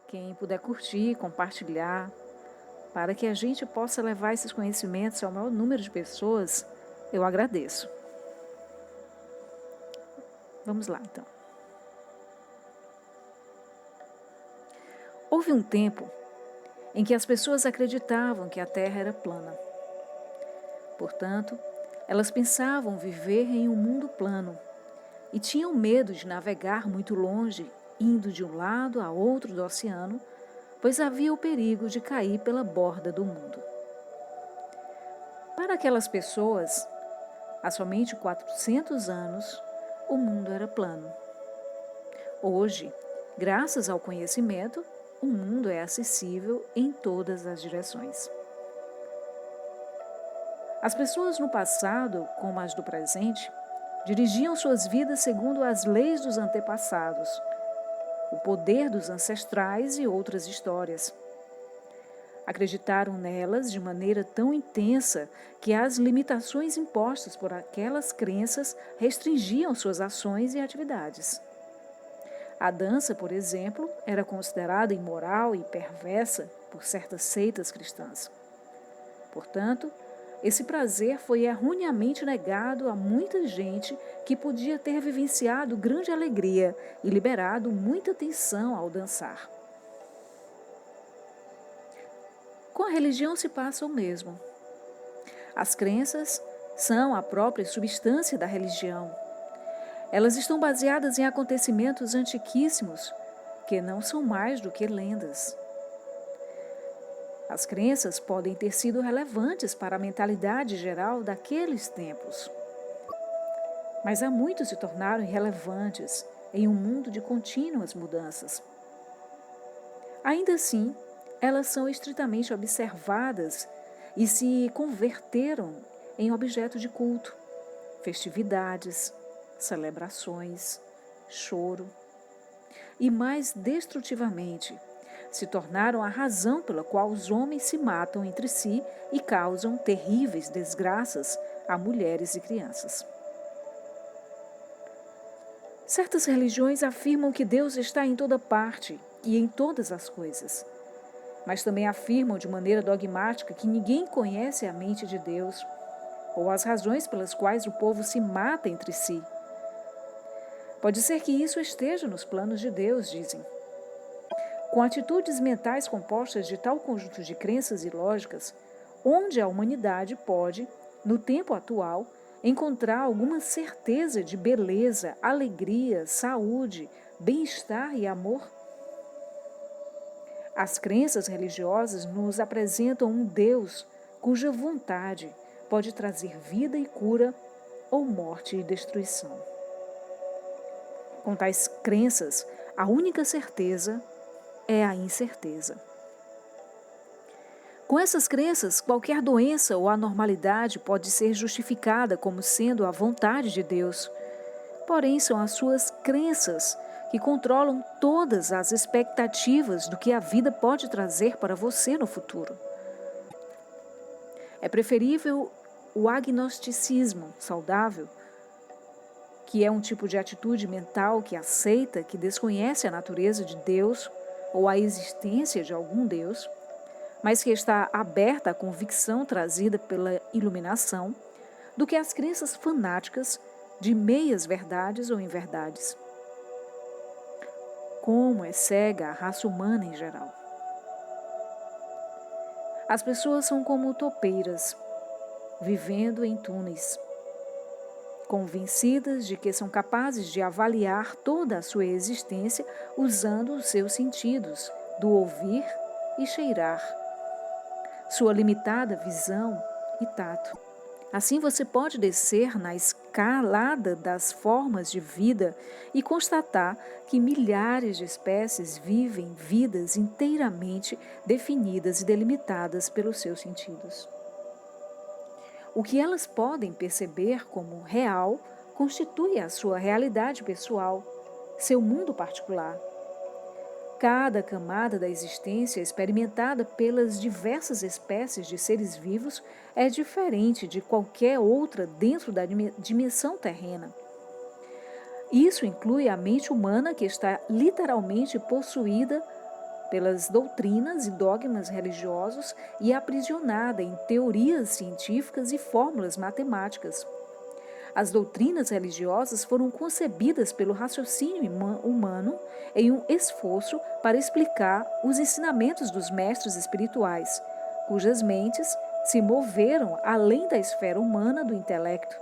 Quem puder curtir, compartilhar, para que a gente possa levar esses conhecimentos ao maior número de pessoas, eu agradeço. Vamos lá, então. Houve um tempo em que as pessoas acreditavam que a Terra era plana. Portanto, elas pensavam viver em um mundo plano e tinham medo de navegar muito longe, indo de um lado a outro do oceano, pois havia o perigo de cair pela borda do mundo. Para aquelas pessoas, há somente 400 anos, o mundo era plano. Hoje, graças ao conhecimento, o mundo é acessível em todas as direções. As pessoas no passado, como as do presente, dirigiam suas vidas segundo as leis dos antepassados, o poder dos ancestrais e outras histórias. Acreditaram nelas de maneira tão intensa que as limitações impostas por aquelas crenças restringiam suas ações e atividades. A dança, por exemplo, era considerada imoral e perversa por certas seitas cristãs. Portanto, esse prazer foi erroneamente negado a muita gente que podia ter vivenciado grande alegria e liberado muita tensão ao dançar. Com a religião se passa o mesmo. As crenças são a própria substância da religião. Elas estão baseadas em acontecimentos antiquíssimos, que não são mais do que lendas. As crenças podem ter sido relevantes para a mentalidade geral daqueles tempos. Mas há muito se tornaram irrelevantes em um mundo de contínuas mudanças. Ainda assim, elas são estritamente observadas e se converteram em objeto de culto, festividades, celebrações, choro. E mais destrutivamente, se tornaram a razão pela qual os homens se matam entre si e causam terríveis desgraças a mulheres e crianças. Certas religiões afirmam que Deus está em toda parte e em todas as coisas, mas também afirmam de maneira dogmática que ninguém conhece a mente de Deus ou as razões pelas quais o povo se mata entre si. Pode ser que isso esteja nos planos de Deus, dizem. Com atitudes mentais compostas de tal conjunto de crenças e lógicas, onde a humanidade pode, no tempo atual, encontrar alguma certeza de beleza, alegria, saúde, bem-estar e amor? As crenças religiosas nos apresentam um Deus cuja vontade pode trazer vida e cura ou morte e destruição. Com tais crenças, a única certeza é a incerteza. Com essas crenças, qualquer doença ou anormalidade pode ser justificada como sendo a vontade de Deus. Porém, são as suas crenças que controlam todas as expectativas do que a vida pode trazer para você no futuro. É preferível o agnosticismo saudável, que é um tipo de atitude mental que aceita, que desconhece a natureza de Deus ou a existência de algum Deus, mas que está aberta à convicção trazida pela iluminação, do que as crenças fanáticas de meias verdades ou inverdades. Como é cega a raça humana em geral. As pessoas são como topeiras, vivendo em túneis, convencidas de que são capazes de avaliar toda a sua existência usando os seus sentidos, do ouvir e cheirar, sua limitada visão e tato. Assim você pode descer na escalada das formas de vida e constatar que milhares de espécies vivem vidas inteiramente definidas e delimitadas pelos seus sentidos. O que elas podem perceber como real constitui a sua realidade pessoal, seu mundo particular. Cada camada da existência experimentada pelas diversas espécies de seres vivos é diferente de qualquer outra dentro da dimensão terrena. Isso inclui a mente humana, que está literalmente possuída pelas doutrinas e dogmas religiosos e aprisionada em teorias científicas e fórmulas matemáticas. As doutrinas religiosas foram concebidas pelo raciocínio humano em um esforço para explicar os ensinamentos dos mestres espirituais, cujas mentes se moveram além da esfera humana do intelecto,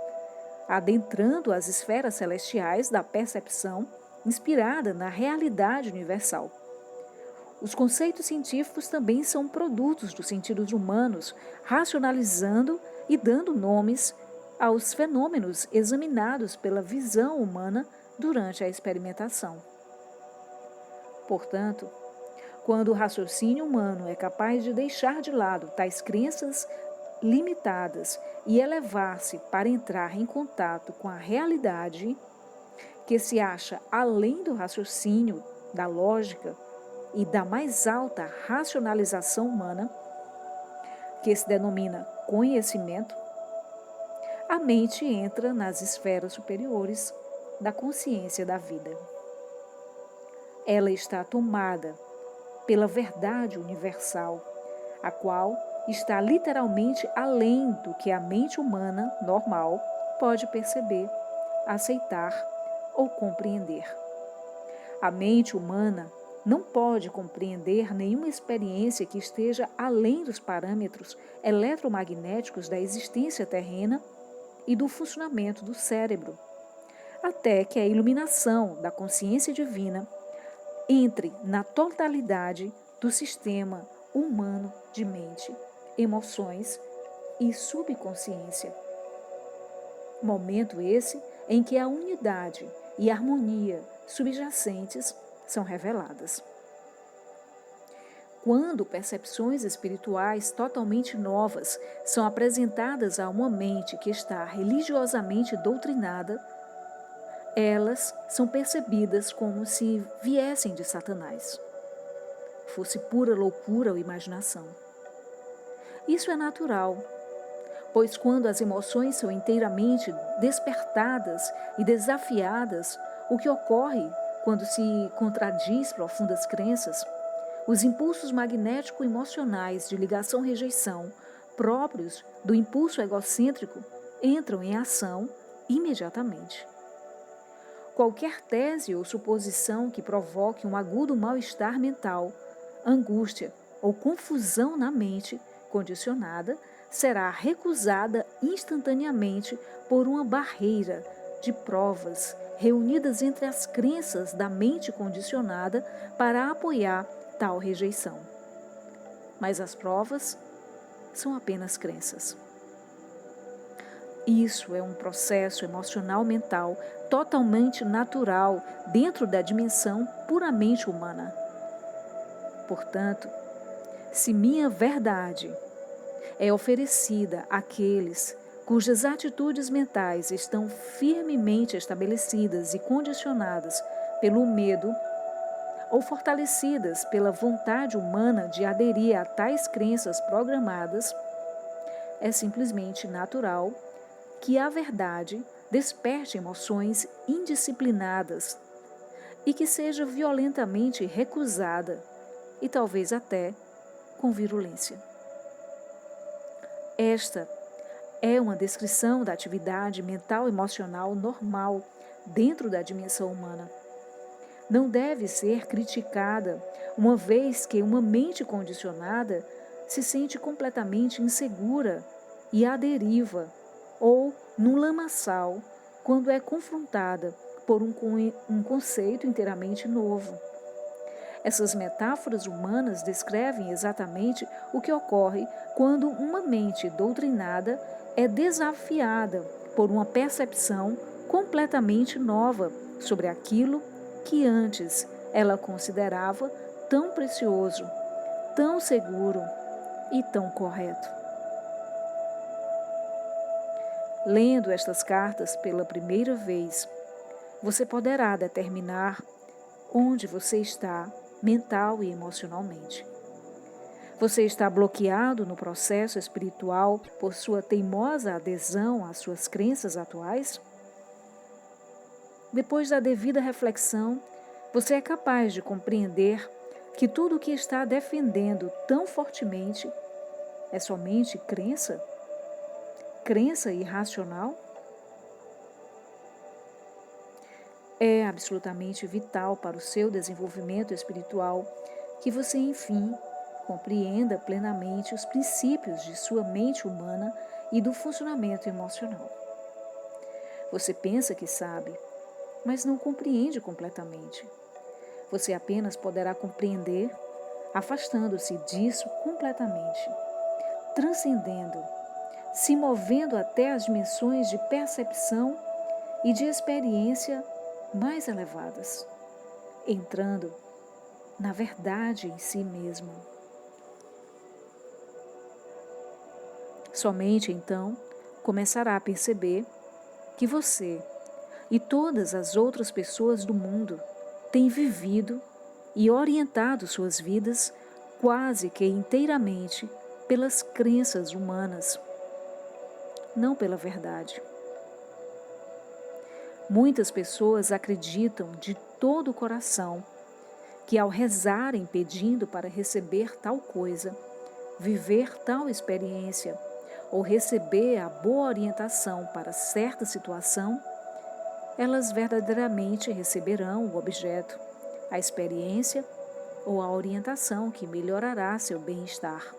adentrando as esferas celestiais da percepção inspirada na realidade universal. Os conceitos científicos também são produtos dos sentidos humanos, racionalizando e dando nomes aos fenômenos examinados pela visão humana durante a experimentação. Portanto, quando o raciocínio humano é capaz de deixar de lado tais crenças limitadas e elevar-se para entrar em contato com a realidade, que se acha além do raciocínio, da lógica e da mais alta racionalização humana, que se denomina conhecimento, a mente entra nas esferas superiores da consciência da vida. Ela está tomada pela verdade universal, a qual está literalmente além do que a mente humana normal pode perceber, aceitar ou compreender. A mente humana não pode compreender nenhuma experiência que esteja além dos parâmetros eletromagnéticos da existência terrena e do funcionamento do cérebro, até que a iluminação da consciência divina entre na totalidade do sistema humano de mente, emoções e subconsciência. Momento esse em que a unidade e harmonia subjacentes são reveladas. Quando percepções espirituais totalmente novas são apresentadas a uma mente que está religiosamente doutrinada, elas são percebidas como se viessem de Satanás. Fosse pura loucura ou imaginação. Isso é natural, pois quando as emoções são inteiramente despertadas e desafiadas, o que ocorre quando se contradiz profundas crenças, os impulsos magnético-emocionais de ligação-rejeição, próprios do impulso egocêntrico, entram em ação imediatamente. Qualquer tese ou suposição que provoque um agudo mal-estar mental, angústia ou confusão na mente condicionada será recusada instantaneamente por uma barreira de provas reunidas entre as crenças da mente condicionada para apoiar tal rejeição. Mas as provas são apenas crenças. Isso é um processo emocional mental totalmente natural dentro da dimensão puramente humana. Portanto, se minha verdade é oferecida àqueles cujas atitudes mentais estão firmemente estabelecidas e condicionadas pelo medo ou fortalecidas pela vontade humana de aderir a tais crenças programadas, é simplesmente natural que a verdade desperte emoções indisciplinadas e que seja violentamente recusada e talvez até com virulência. Esta é uma descrição da atividade mental emocional normal dentro da dimensão humana. Não deve ser criticada, uma vez que uma mente condicionada se sente completamente insegura e à deriva, ou num lamaçal, quando é confrontada por um conceito inteiramente novo. Essas metáforas humanas descrevem exatamente o que ocorre quando uma mente doutrinada é desafiada por uma percepção completamente nova sobre aquilo que antes ela considerava tão precioso, tão seguro e tão correto. Lendo estas cartas pela primeira vez, você poderá determinar onde você está mental e emocionalmente. Você está bloqueado no processo espiritual por sua teimosa adesão às suas crenças atuais? Depois da devida reflexão, você é capaz de compreender que tudo o que está defendendo tão fortemente é somente crença? Crença irracional? É absolutamente vital para o seu desenvolvimento espiritual que você, enfim, compreenda plenamente os princípios de sua mente humana e do funcionamento emocional. Você pensa que sabe, mas não compreende completamente. Você apenas poderá compreender afastando-se disso completamente, transcendendo, se movendo até as dimensões de percepção e de experiência mais elevadas, entrando na verdade em si mesmo. Somente então começará a perceber que você e todas as outras pessoas do mundo têm vivido e orientado suas vidas quase que inteiramente pelas crenças humanas, não pela verdade. Muitas pessoas acreditam de todo o coração que ao rezarem pedindo para receber tal coisa, viver tal experiência ou receber a boa orientação para certa situação, elas verdadeiramente receberão o objeto, a experiência ou a orientação que melhorará seu bem-estar.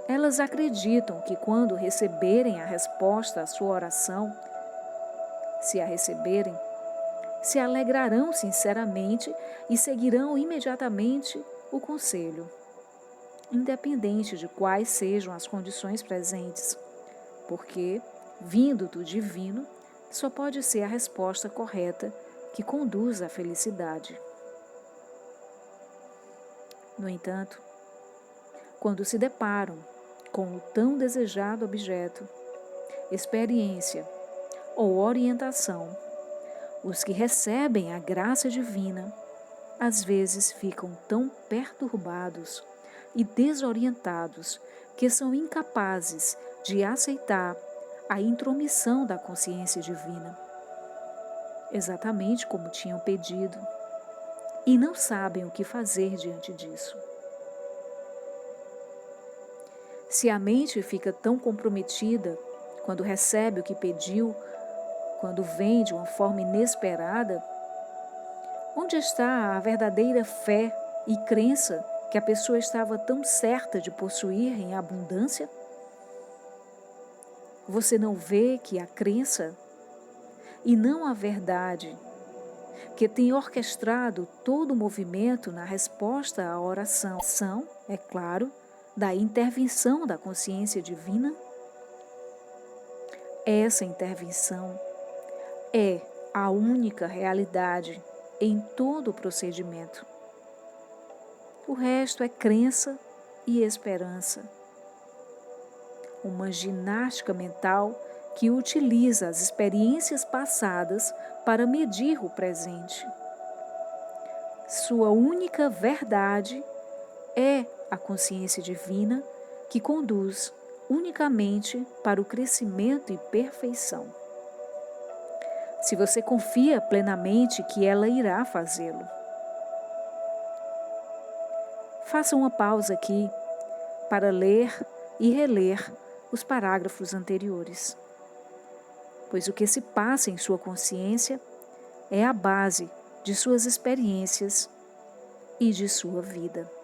Elas acreditam que quando receberem a resposta à sua oração, se a receberem, se alegrarão sinceramente e seguirão imediatamente o conselho, independente de quais sejam as condições presentes, porque, vindo do divino, só pode ser a resposta correta que conduz à felicidade. No entanto, quando se deparam com o tão desejado objeto, experiência ou orientação, os que recebem a graça divina às vezes ficam tão perturbados e desorientados que são incapazes de aceitar a intromissão da consciência divina, exatamente como tinham pedido, e não sabem o que fazer diante disso. Se a mente fica tão comprometida quando recebe o que pediu, quando vem de uma forma inesperada, onde está a verdadeira fé e crença que a pessoa estava tão certa de possuir em abundância? Você não vê que a crença e não a verdade, que tem orquestrado todo o movimento na resposta à oração, são, é claro, da intervenção da consciência divina? Essa intervenção é a única realidade em todo o procedimento. O resto é crença e esperança. Uma ginástica mental que utiliza as experiências passadas para medir o presente. Sua única verdade é a consciência divina que conduz unicamente para o crescimento e perfeição. Se você confia plenamente que ela irá fazê-lo. Faça uma pausa aqui para ler e reler os parágrafos anteriores, pois o que se passa em sua consciência é a base de suas experiências e de sua vida.